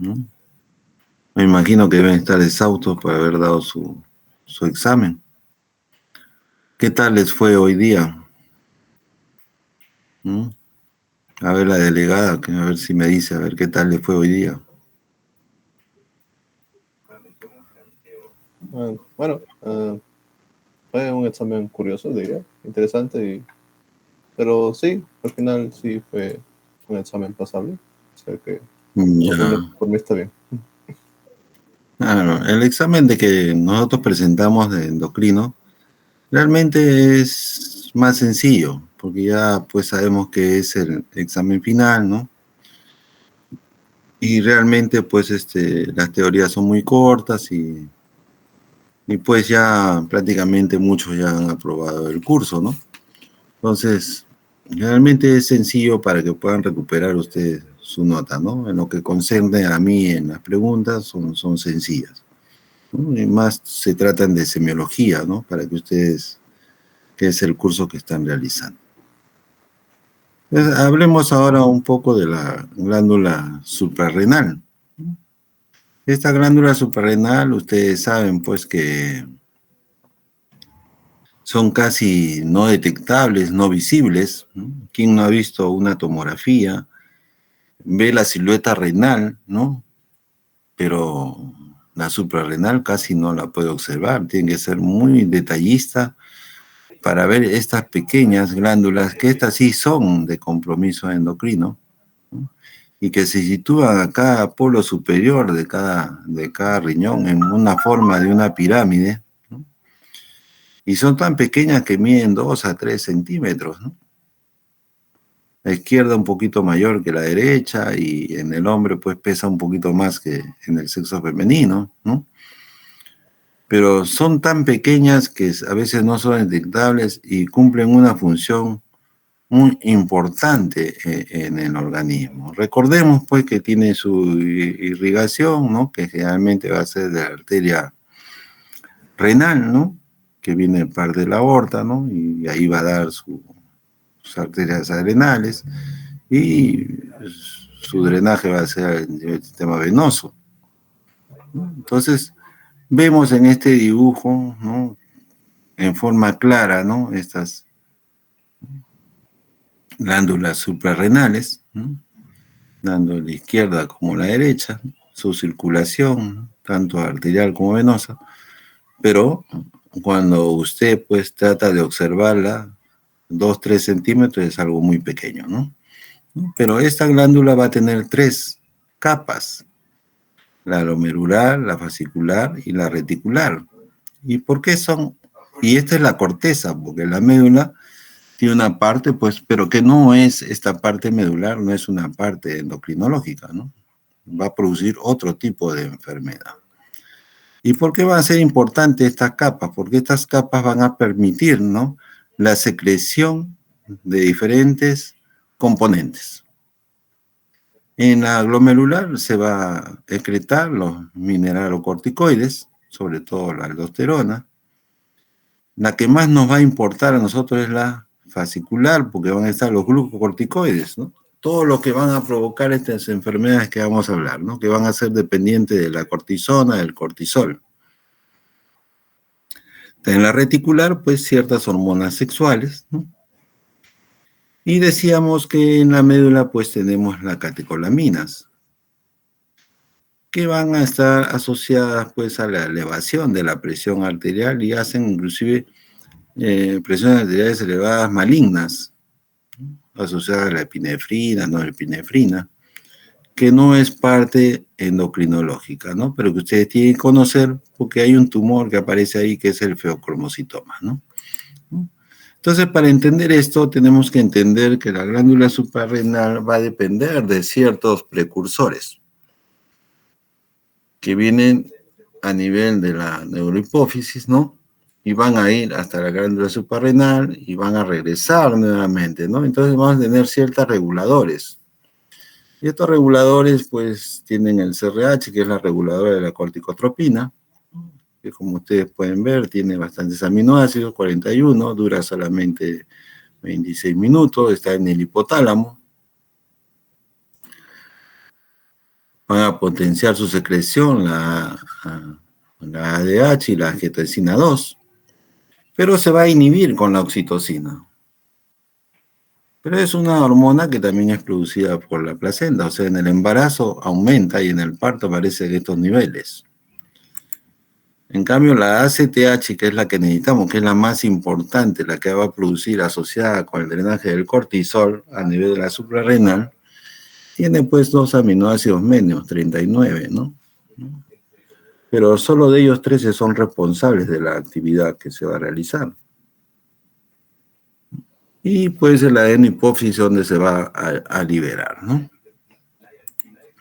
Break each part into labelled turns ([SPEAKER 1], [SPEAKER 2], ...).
[SPEAKER 1] ¿no? Me imagino que deben estar exhaustos por haber dado su examen. ¿Qué tal les fue hoy día? ¿Mm? A ver la delegada, a ver si me dice, a ver qué tal les fue hoy día.
[SPEAKER 2] Bueno, fue un examen curioso, diría, interesante, pero sí, al final sí fue un examen pasable, o sea que
[SPEAKER 1] Ya.
[SPEAKER 2] por mí está bien.
[SPEAKER 1] Claro, el examen de que nosotros presentamos de endocrino realmente es más sencillo, porque ya pues sabemos que es el examen final, ¿no? Y realmente pues las teorías son muy cortas y pues ya prácticamente muchos ya han aprobado el curso, ¿no? Entonces, realmente es sencillo para que puedan recuperar ustedes su nota, ¿no? En lo que concerne a mí en las preguntas son sencillas, ¿no? Y más se tratan de semiología, ¿no? Para que ustedes, que es el curso que están realizando. Entonces, hablemos ahora un poco de la glándula suprarrenal. Esta glándula suprarrenal, ustedes saben pues que son casi no detectables, no visibles, ¿no? ¿Quién no ha visto una tomografía? Ve la silueta renal, ¿no? Pero la suprarrenal casi no la puede observar. Tiene que ser muy detallista para ver estas pequeñas glándulas, que estas sí son de compromiso endocrino, ¿no? Y que se sitúan a cada polo superior de cada riñón en una forma de una pirámide, ¿no? Y son tan pequeñas que miden 2 a 3 centímetros, ¿no? La izquierda un poquito mayor que la derecha y en el hombre pues pesa un poquito más que en el sexo femenino, ¿no? Pero son tan pequeñas que a veces no son detectables y cumplen una función muy importante en el organismo. Recordemos pues que tiene su irrigación, ¿no? Que generalmente va a ser de la arteria renal, ¿no? Que viene parte de la aorta, ¿no? Y ahí va a dar sus arterias adrenales y su drenaje va a ser el sistema venoso. Entonces, vemos en este dibujo, ¿no? En forma clara, ¿no? Estas glándulas suprarrenales, ¿no? Dando la izquierda como la derecha, su circulación, ¿no? Tanto arterial como venosa, pero cuando usted pues trata de observarla, 2, 3 centímetros es algo muy pequeño, ¿no? Pero esta glándula va a tener 3 capas: la glomerular, la fascicular y la reticular. ¿Y por qué son? Y esta es la corteza, porque la médula tiene una parte, pues, pero que no es esta parte medular, no es una parte endocrinológica, ¿no? Va a producir otro tipo de enfermedad. ¿Y por qué van a ser importantes estas capas? Porque estas capas van a permitir, ¿no? La secreción de diferentes componentes. En la glomerular se va a excretar los mineralocorticoides, sobre todo la aldosterona. La que más nos va a importar a nosotros es la fascicular, porque van a estar los glucocorticoides, ¿no? Todo lo que van a provocar estas enfermedades que vamos a hablar, ¿no? Que van a ser dependientes de la cortisona, del cortisol. En la reticular, pues ciertas hormonas sexuales, ¿no? Y decíamos que en la médula, pues tenemos las catecolaminas, que van a estar asociadas, pues, a la elevación de la presión arterial y hacen inclusive presiones arteriales elevadas malignas, asociadas a la epinefrina, norepinefrina, que no es parte endocrinológica, ¿no? Pero que ustedes tienen que conocer porque hay un tumor que aparece ahí que es el feocromocitoma, ¿no? Entonces, para entender esto, tenemos que entender que la glándula suprarrenal va a depender de ciertos precursores que vienen a nivel de la neurohipófisis, ¿no? Y van a ir hasta la glándula suprarrenal y van a regresar nuevamente, ¿no? Entonces vamos a tener ciertos reguladores. Y estos reguladores, pues, tienen el CRH, que es la reguladora de la corticotropina, que como ustedes pueden ver, tiene bastantes aminoácidos, 41, dura solamente 26 minutos, está en el hipotálamo. van a potenciar su secreción, la ADH y la angiotensina 2, pero se va a inhibir con la oxitocina. Pero es una hormona que también es producida por la placenta, o sea, en el embarazo aumenta y en el parto aparecen estos niveles. En cambio, la ACTH, que es la que necesitamos, que es la más importante, la que va a producir asociada con el drenaje del cortisol a nivel de la suprarrenal, tiene pues 2 aminoácidos menos, 39, ¿no? Pero solo de ellos 13 son responsables de la actividad que se va a realizar. Y pues el ADN hipófisis donde se va a liberar, ¿no?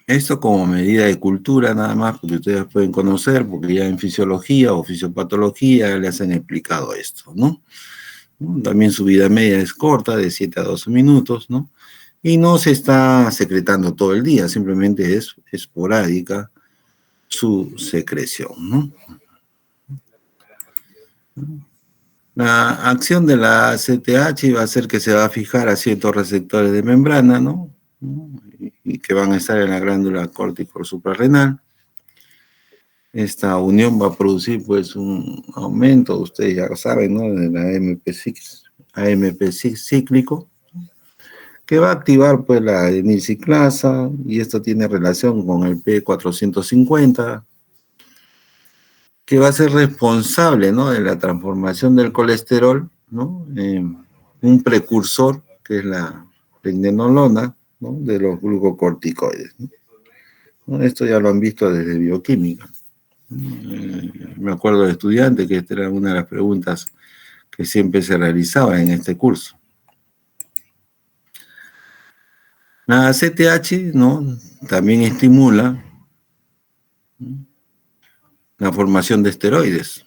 [SPEAKER 1] Esto como medida de cultura nada más, porque ustedes pueden conocer, porque ya en fisiología o fisiopatología les han explicado esto, ¿no? También su vida media es corta, de 7 a 12 minutos, ¿no? Y no se está secretando todo el día, simplemente es esporádica su secreción, ¿no? La acción de la ACTH va a ser que se va a fijar a ciertos receptores de membrana, ¿no? Y que van a estar en la glándula córtico suprarrenal. Esta unión va a producir pues un aumento, ustedes ya lo saben, ¿no? De la AMP cíclico, que va a activar pues la adenilciclasa, y esto tiene relación con el P450, que va a ser responsable, ¿no? De la transformación del colesterol, ¿no? Un precursor, que es la pregnenolona, ¿no? De los glucocorticoides, ¿no? Esto ya lo han visto desde bioquímica. Me acuerdo de estudiante que esta era una de las preguntas que siempre se realizaba en este curso. La CTH, ¿no? También estimula la formación de esteroides.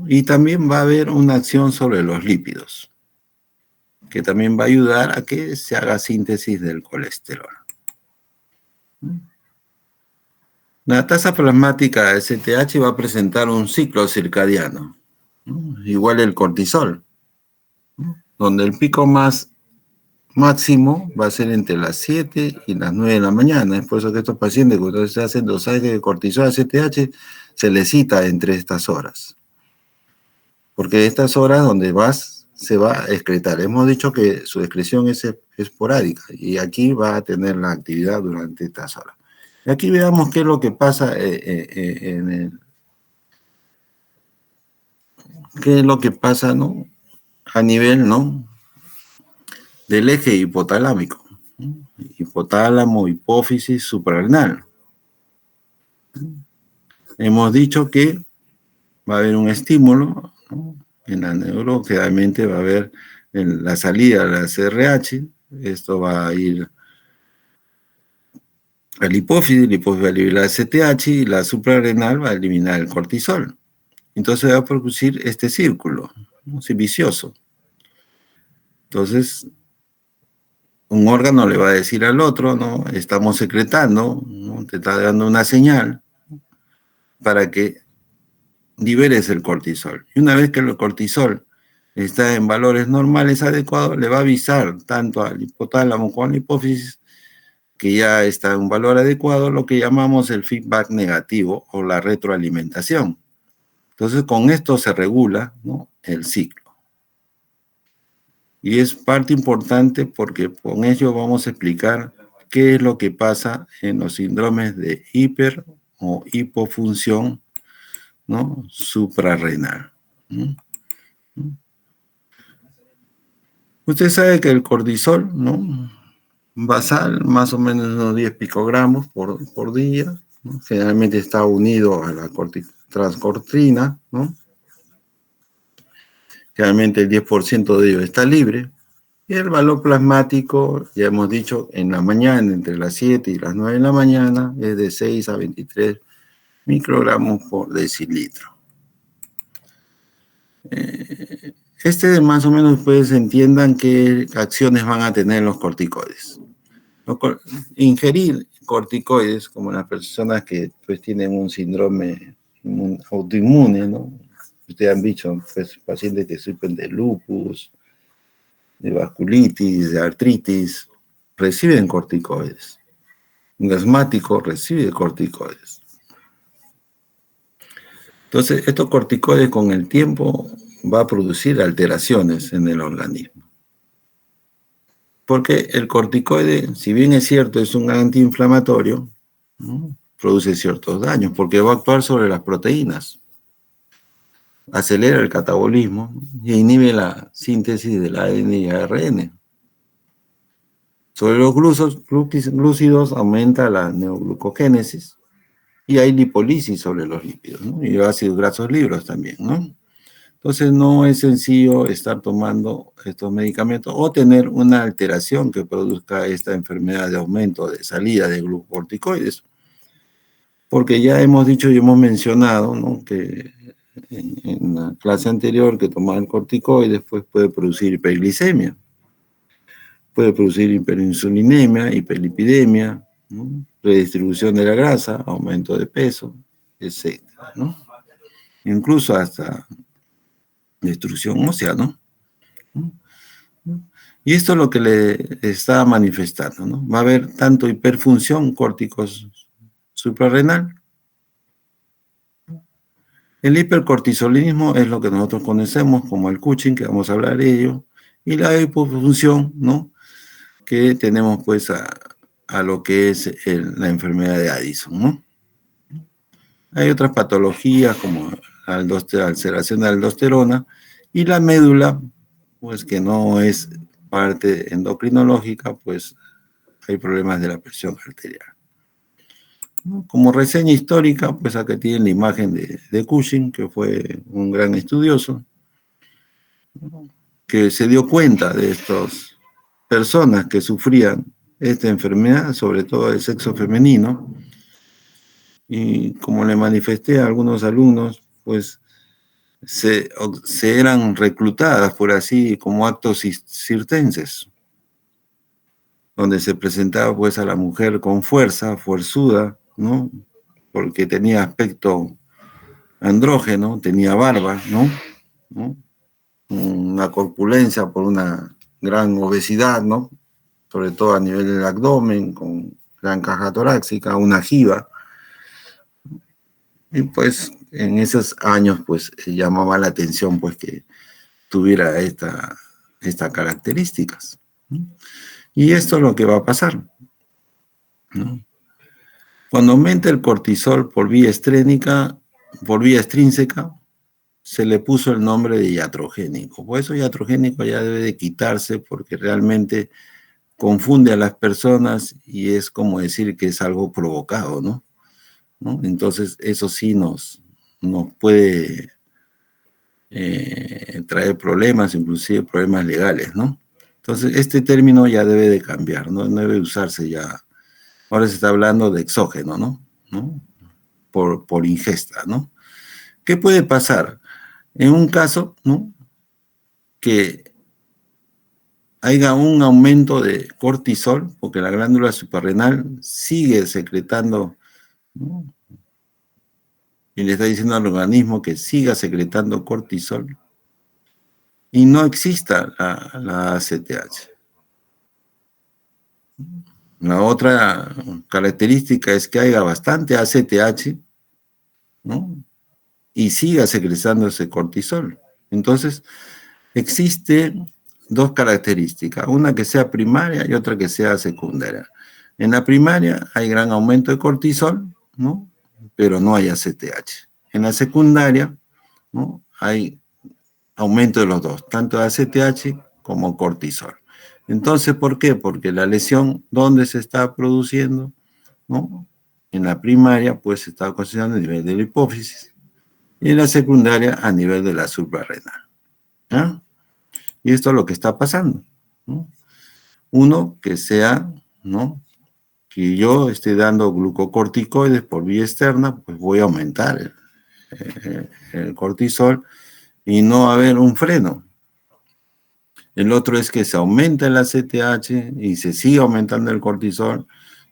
[SPEAKER 1] Y también va a haber una acción sobre los lípidos, que también va a ayudar a que se haga síntesis del colesterol. La tasa plasmática de STH va a presentar un ciclo circadiano, ¿no? Igual el cortisol, ¿no? Donde el pico máximo va a ser entre las 7 y las 9 de la mañana. Es por eso que estos pacientes, cuando se hacen dosaje de cortisol a STH, se les cita entre estas horas. Porque estas horas donde se va a excretar. Hemos dicho que su excreción es esporádica y aquí va a tener la actividad durante estas horas. Y aquí veamos qué es lo que pasa qué es lo que pasa, ¿no? A nivel, ¿no? Del eje hipotalámico, ¿no? Hipotálamo, hipófisis, suprarrenal. Hemos dicho que va a haber un estímulo, ¿no? En la neuro, claramente va a haber en la salida de la CRH, esto va a ir al hipófisis, va a eliminar el CTH y la suprarrenal va a eliminar el cortisol. Entonces va a producir este círculo, ¿no? Sí, vicioso. Entonces, un órgano le va a decir al otro, ¿no? Estamos secretando, ¿no? Te está dando una señal para que liberes el cortisol. Y una vez que el cortisol está en valores normales adecuados, le va a avisar tanto al hipotálamo como a la hipófisis que ya está en un valor adecuado, lo que llamamos el feedback negativo o la retroalimentación. Entonces, con esto se regula, ¿no? El ciclo. Y es parte importante porque con ello vamos a explicar qué es lo que pasa en los síndromes de hiper o hipofunción, ¿no? Suprarrenal. Usted sabe que el cortisol, ¿no? Basal, más o menos unos 10 picogramos por día, ¿no? Generalmente está unido a la transcortrina, ¿no? Generalmente el 10% de ello está libre. Y el valor plasmático, ya hemos dicho, en la mañana, entre las 7 y las 9 de la mañana, es de 6 a 23 microgramos por decilitro. Más o menos ustedes entiendan qué acciones van a tener los corticoides. Ingerir corticoides, como las personas que pues tienen un síndrome autoinmune, ¿no? Ustedes han dicho, pues, pacientes que sufren de lupus, de vasculitis, de artritis, reciben corticoides. Un asmático recibe corticoides. Entonces, estos corticoides con el tiempo va a producir alteraciones en el organismo. Porque el corticoide, si bien es cierto, es un antiinflamatorio, ¿no?, produce ciertos daños, porque va a actuar sobre las proteínas, acelera el catabolismo y inhibe la síntesis del ADN y ARN. Sobre los glúcidos aumenta la neoglucogénesis y hay lipólisis sobre los lípidos, ¿no?, y ácidos grasos libres también, ¿no? Entonces no es sencillo estar tomando estos medicamentos o tener una alteración que produzca esta enfermedad de aumento de salida de glucocorticoides. Porque ya hemos dicho y hemos mencionado, ¿no?, que en la clase anterior que tomar el corticoides pues, puede producir hiperglicemia, puede producir hiperinsulinemia, hiperlipidemia, ¿no?, redistribución de la grasa, aumento de peso, etc., ¿no? Incluso hasta destrucción ósea, ¿no? Y esto es lo que le está manifestando, ¿no? Va a haber tanto hiperfunción córticos suprarrenal. El hipercortisolismo es lo que nosotros conocemos como el Cushing, que vamos a hablar de ello, y la hipofunción, ¿no?, que tenemos pues a lo que es la enfermedad de Addison, ¿no? Hay otras patologías como la alteración de aldosterona y la médula, pues que no es parte endocrinológica, pues hay problemas de la presión arterial. Como reseña histórica, pues acá tienen la imagen de Cushing, que fue un gran estudioso, que se dio cuenta de estas personas que sufrían esta enfermedad, sobre todo del sexo femenino, y como le manifesté a algunos alumnos, pues se eran reclutadas por así como actos circenses, donde se presentaba pues a la mujer con fuerza, fuerzuda, ¿no?, porque tenía aspecto andrógeno, tenía barba, ¿no?, una corpulencia por una gran obesidad, ¿no?, sobre todo a nivel del abdomen, con gran caja torácica, una jiba. Y pues en esos años pues llamaba la atención pues que tuviera estas características, ¿no? Y esto es lo que va a pasar, ¿no? Cuando aumenta el cortisol por vía extrínseca, se le puso el nombre de iatrogénico. Por eso iatrogénico ya debe de quitarse porque realmente confunde a las personas y es como decir que es algo provocado, ¿no? Entonces eso sí nos puede traer problemas, inclusive problemas legales, ¿no? Entonces este término ya debe de cambiar, no debe usarse ya. Ahora se está hablando de exógeno, ¿no? Por ingesta, ¿no? ¿Qué puede pasar? En un caso, ¿no?, que haya un aumento de cortisol, porque la glándula suprarrenal sigue secretando, ¿no?, y le está diciendo al organismo que siga secretando cortisol, y no exista la ACTH. La otra característica es que haya bastante ACTH, ¿no?, y siga secretando ese cortisol. Entonces, existen dos características, una que sea primaria y otra que sea secundaria. En la primaria hay gran aumento de cortisol, ¿no?, pero no hay ACTH. En la secundaria, ¿no?, hay aumento de los dos, tanto de ACTH como cortisol. Entonces, ¿por qué? Porque la lesión, ¿dónde se está produciendo?, ¿no? En la primaria, pues se está considerando a nivel de la hipófisis, y en la secundaria a nivel de la suprarrenal, ¿ah? Y esto es lo que está pasando, ¿no? Uno, que sea, ¿no?, que yo esté dando glucocorticoides por vía externa, pues voy a aumentar el cortisol y no va a haber un freno. El otro es que se aumenta el ACTH y se sigue aumentando el cortisol,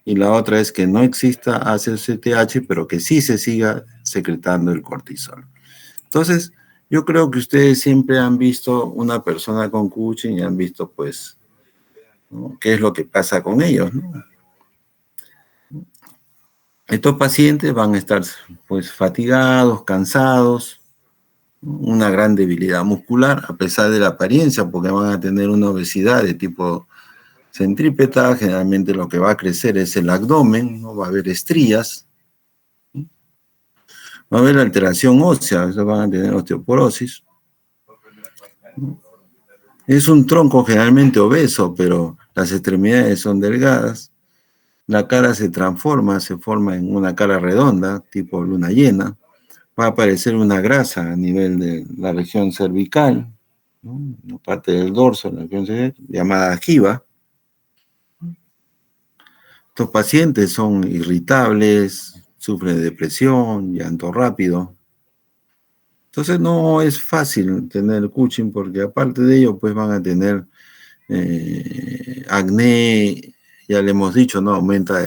[SPEAKER 1] y la otra es que no exista ACTH, pero que sí se siga secretando el cortisol. Entonces, yo creo que ustedes siempre han visto una persona con Cushing y han visto, pues, ¿no?, qué es lo que pasa con ellos, ¿no? Estos pacientes van a estar pues fatigados, cansados, una gran debilidad muscular, a pesar de la apariencia, porque van a tener una obesidad de tipo centrípeta. Generalmente lo que va a crecer es el abdomen, ¿no? Va a haber estrías, va a haber alteración ósea, van a tener osteoporosis. Es un tronco generalmente obeso, pero las extremidades son delgadas. La cara se transforma, se forma en una cara redonda, tipo luna llena. Va a aparecer una grasa a nivel de la región cervical, ¿no? La parte del dorso, la región cervical, llamada jiba. Estos pacientes son irritables, sufren de depresión, llanto rápido. Entonces no es fácil tener Cushing porque aparte de ello pues van a tener acné, ya le hemos dicho, ¿no? Aumenta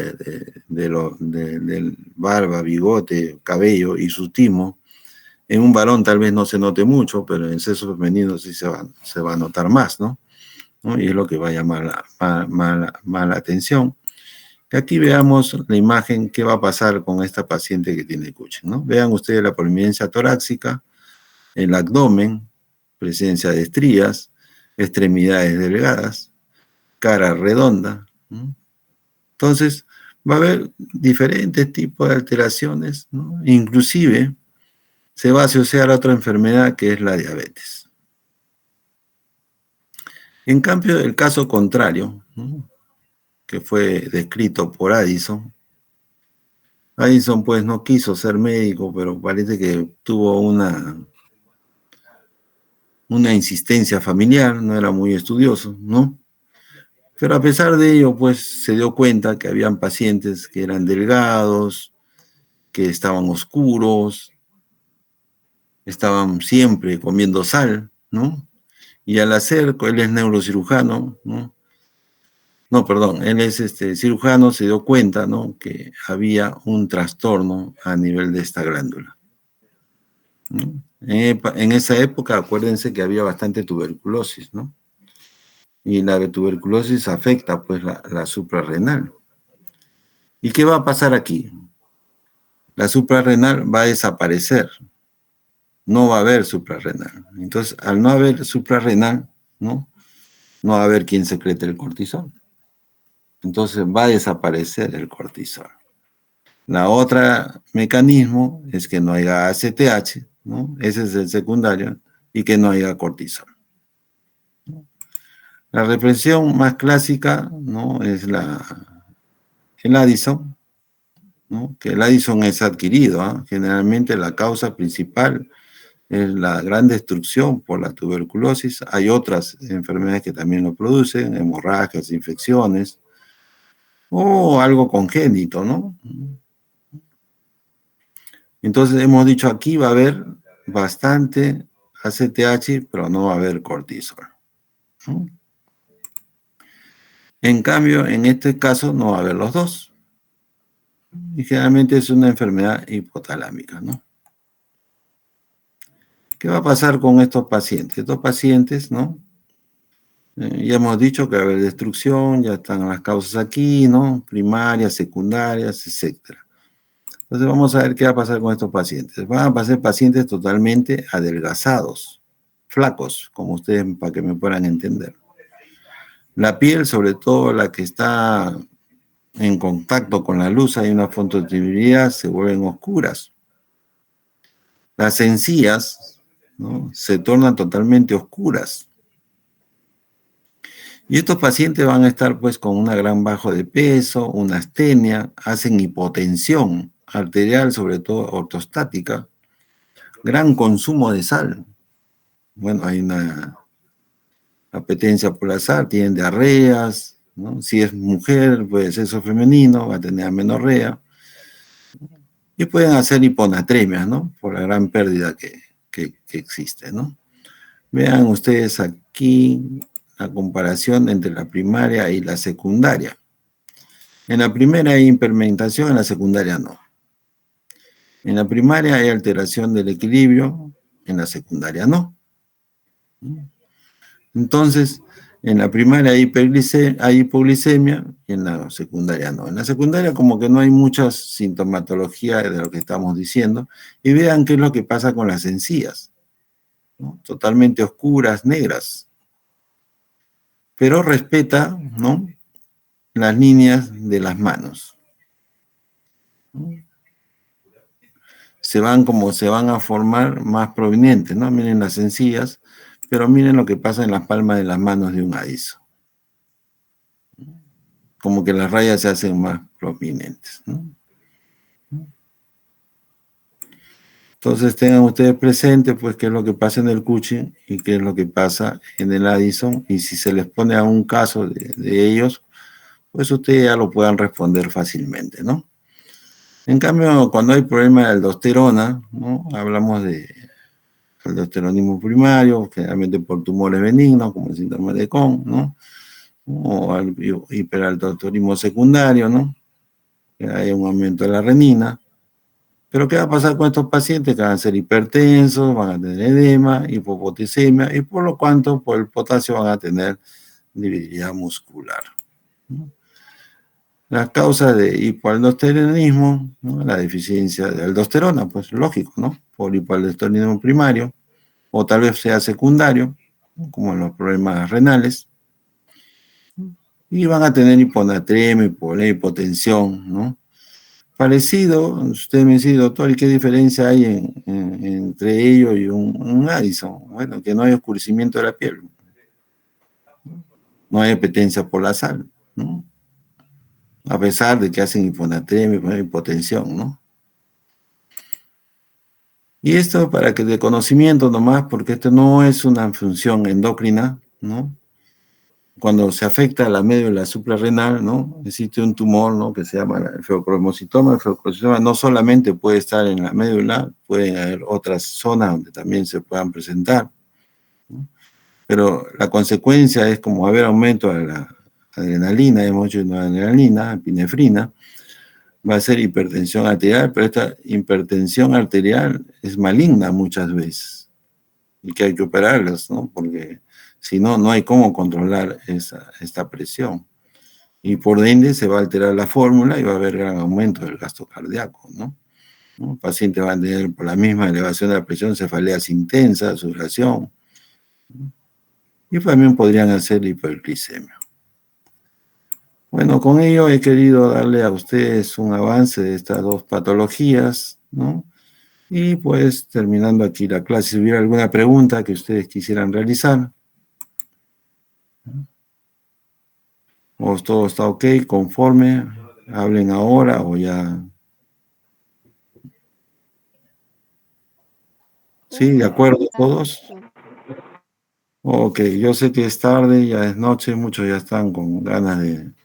[SPEAKER 1] del barba, bigote, cabello y su timo. En un varón tal vez no se note mucho, pero en el sexo femenino sí se va a notar más, ¿no? Y es lo que va a llamar la atención. Y aquí veamos la imagen, qué va a pasar con esta paciente que tiene Cushing, ¿no? Vean ustedes la prominencia torácica, el abdomen, presencia de estrías, extremidades delgadas, cara redonda, ¿no? Entonces, va a haber diferentes tipos de alteraciones, ¿no? Inclusive se va a asociar a otra enfermedad que es la diabetes. En cambio, el caso contrario, ¿no? Que fue descrito por Addison, Addison pues no quiso ser médico, pero parece que tuvo una insistencia familiar, no era muy estudioso, ¿no? Pero a pesar de ello, pues se dio cuenta que habían pacientes que eran delgados, que estaban oscuros, estaban siempre comiendo sal, ¿no? Y al hacer, él es neurocirujano, ¿no? No, perdón, él es cirujano, se dio cuenta, ¿no? Que había un trastorno a nivel de esta glándula, ¿no? En esa época, acuérdense que había bastante tuberculosis, ¿no? Y la tuberculosis afecta, pues, la suprarrenal. ¿Y qué va a pasar aquí? La suprarrenal va a desaparecer, no va a haber suprarrenal. Entonces, al no haber suprarrenal, ¿no? No va a haber quien secrete el cortisol. Entonces va a desaparecer el cortisol. La otra mecanismo es que no haya ACTH, ¿no? Ese es el secundario, y que no haya cortisol. La represión más clásica, ¿no? Es el Addison, ¿no? Que el Addison es adquirido, ¿eh? Generalmente la causa principal es la gran destrucción por la tuberculosis. Hay otras enfermedades que también lo producen, hemorragias, infecciones, o algo congénito, ¿no? Entonces hemos dicho aquí va a haber bastante ACTH, pero no va a haber cortisol, ¿no? En cambio, en este caso no va a haber los dos. Y generalmente es una enfermedad hipotalámica, ¿no? ¿Qué va a pasar con estos pacientes? Estos pacientes, ¿no? Ya hemos dicho que va a haber destrucción, ya están las causas aquí, ¿no? Primarias, secundarias, etcétera. Entonces vamos a ver qué va a pasar con estos pacientes. Van a pasar pacientes totalmente adelgazados, flacos, como ustedes, para que me puedan entender. La piel, sobre todo la que está en contacto con la luz, hay una fotosensibilidad, se vuelven oscuras. Las encías, ¿no? Se tornan totalmente oscuras. Y estos pacientes van a estar pues con una gran bajo de peso, una astenia, hacen hipotensión arterial, sobre todo ortostática, gran consumo de sal. Bueno, hay una apetencia por la sal, tienen diarreas, ¿no? Si es mujer, pues sexo femenino, va a tener amenorrea. Y pueden hacer hiponatremia, ¿no? Por la gran pérdida que existe, ¿no? Vean ustedes aquí la comparación entre la primaria y la secundaria. En la primera hay hiperpigmentación, en la secundaria no. En la primaria hay alteración del equilibrio, en la secundaria no. Entonces, En la primaria hay hipoglicemia y en la secundaria no. En la secundaria como que no hay mucha sintomatología de lo que estamos diciendo. Y vean qué es lo que pasa con las encías, ¿no? Totalmente oscuras, negras. Pero respeta, ¿no?, las líneas de las manos. Se van a formar más provenientes, ¿no? Miren las encías, pero miren lo que pasa en las palmas de las manos de un aviso. Como que las rayas se hacen más prominentes, ¿no? Entonces tengan ustedes presente pues qué es lo que pasa en el Cushing y qué es lo que pasa en el Addison, y si se les pone a un caso de ellos, pues ustedes ya lo puedan responder fácilmente, ¿no? En cambio, cuando hay problema de aldosterona, ¿no?, hablamos de aldosteronismo primario, generalmente por tumores benignos, como el síndrome de Cohn, ¿no?, o hiperaldosteronismo secundario, ¿no?, que hay un aumento de la renina. Pero ¿qué va a pasar con estos pacientes? Que van a ser hipertensos, van a tener edema, hipopotisemia, y por lo cuanto, por el potasio, van a tener debilidad muscular, ¿no? Las causas de hipoaldosteronismo, ¿no?, la deficiencia de aldosterona, pues lógico, ¿no?, por hipoaldosteronismo primario, o tal vez sea secundario, ¿no?, como en los problemas renales, y van a tener hiponatremia, hipotensión, ¿no? Parecido, usted me dice, doctor, ¿y qué diferencia hay entre ello y un Addison? Bueno, que no hay oscurecimiento de la piel, no hay apetencia por la sal, ¿no?, a pesar de que hacen hiponatremia, hipotensión, ¿no? Y esto para que de conocimiento nomás, porque esto no es una función endocrina, ¿no? Cuando se afecta la médula suprarrenal, ¿no?, existe un tumor, ¿no?, que se llama el feocromocitoma. El feocromocitoma no solamente puede estar en la médula, pueden haber otras zonas donde también se puedan presentar, ¿no? Pero la consecuencia es como haber aumento de la adrenalina, hemos dicho adrenalina, epinefrina, va a ser hipertensión arterial, pero esta hipertensión arterial es maligna muchas veces y que hay que operarlas, ¿no?, porque si no, no hay cómo controlar esta presión. Y por ende se va a alterar la fórmula y va a haber gran aumento del gasto cardíaco, ¿no? El paciente va a tener, por la misma elevación de la presión, cefaleas intensas, sudoración, ¿no?, y también podrían hacer hiperglicemia. Bueno, con ello he querido darle a ustedes un avance de estas dos patologías, ¿no? Y pues terminando aquí la clase, si hubiera alguna pregunta que ustedes quisieran realizar, o todo está ok, conforme, hablen ahora o ya. ¿Sí? ¿De acuerdo todos?
[SPEAKER 3] Sí.
[SPEAKER 1] Ok, yo sé que es tarde, ya es noche, muchos ya están con ganas de